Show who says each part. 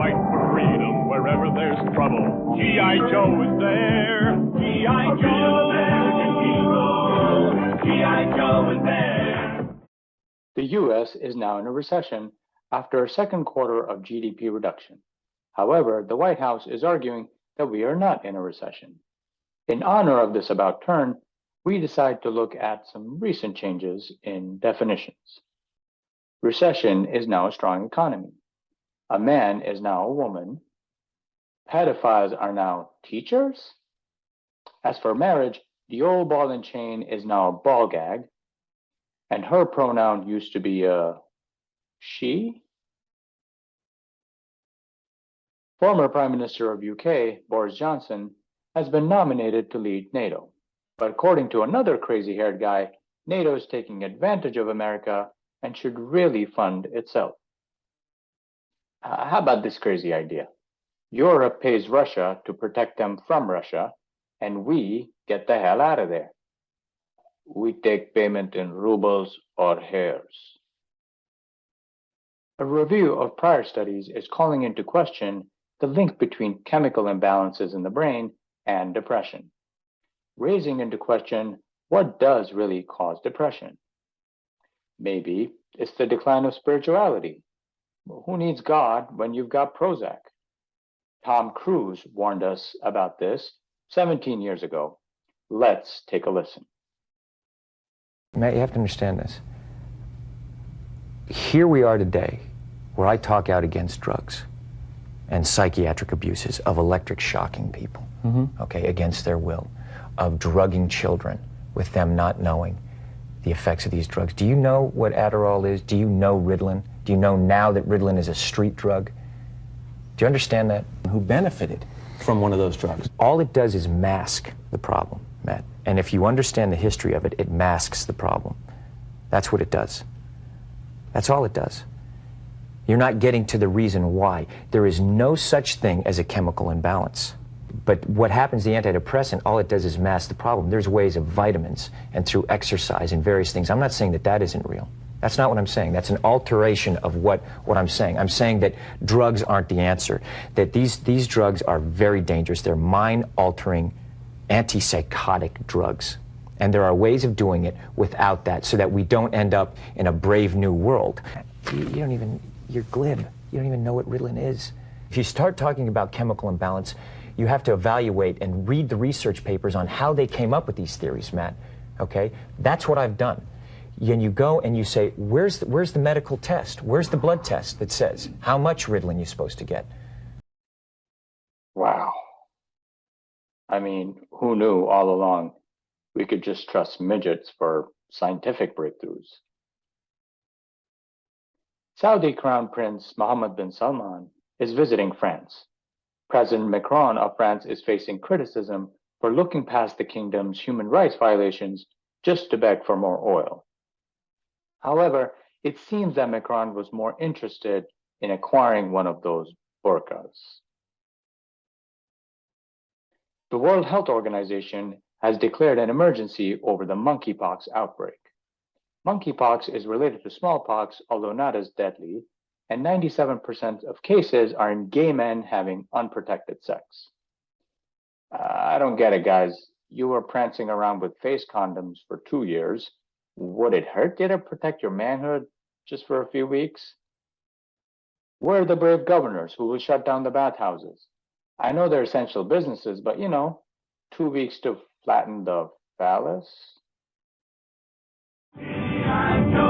Speaker 1: fight for freedom wherever there's trouble. G.I. Joe is there. G.I. Joe, American hero. G.I. Joe is there.
Speaker 2: The U.S. is now in a recession after a second quarter of GDP reduction. However, the White House is arguing that we are not in a recession. In honor of this about turn, we decide to look at some recent changes in definitions. Recession is now a strong economy. A man is now a woman. Pedophiles are now teachers. As for marriage, the old ball and chain is now a ball gag. And her pronoun used to be she. Former Prime Minister of UK, Boris Johnson, has been nominated to lead NATO. But according to another crazy-haired guy, NATO is taking advantage of America and should really fund itself. How about this crazy idea? Europe pays Russia to protect them from Russia, and we get the hell out of there. We take payment in rubles or hairs. A review of prior studies is calling into question the link between chemical imbalances in the brain and depression, raising into question what does really cause depression. Maybe it's the decline of spirituality. Who needs God when you've got Prozac? Tom Cruise warned us about this 17 years ago. Let's take a listen.
Speaker 3: Matt, you have to understand this. Here we are today, where I talk out against drugs and psychiatric abuses of electric shocking people, okay, against their will, of drugging children with them not knowing the effects of these drugs. Do you know what Adderall is? Do you know Ritalin? Do you know now that Ritalin is a street drug? Do you understand that?
Speaker 4: Who benefited from one of those drugs?
Speaker 3: All it does is mask the problem, Matt. And if you understand the history of it, it masks the problem. That's what it does. That's all it does. You're not getting to the reason why. There is no such thing as a chemical imbalance. But what happens, the antidepressant, all it does is mask the problem. There's ways of vitamins and through exercise and various things. I'm not saying that that isn't real. That's not what I'm saying. That's an alteration of what I'm saying. I'm saying that drugs aren't the answer, that these drugs are very dangerous. They're mind-altering, antipsychotic drugs. And there are ways of doing it without that so that we don't end up in a brave new world. You're glib. You don't even know what Ritalin is. If you start talking about chemical imbalance, you have to evaluate and read the research papers on how they came up with these theories, Matt, okay? That's what I've done. And you go and you say, where's the medical test? Where's the blood test that says how much Ritalin you're supposed to get?
Speaker 2: Wow. I mean, who knew all along we could just trust midgets for scientific breakthroughs? Saudi Crown Prince Mohammed bin Salman is visiting France. President Macron of France is facing criticism for looking past the kingdom's human rights violations just to beg for more oil. However, it seems that Macron was more interested in acquiring one of those burqas. The World Health Organization has declared an emergency over the monkeypox outbreak. Monkeypox is related to smallpox, although not as deadly, and 97% of cases are in gay men having unprotected sex. I don't get it, guys. You were prancing around with face condoms for 2 years. Would it hurt you to protect your manhood just for a few weeks? Where are the brave governors who will shut down the bathhouses? I know they're essential businesses, but 2 weeks to flatten the phallus?
Speaker 1: G.I. Joe.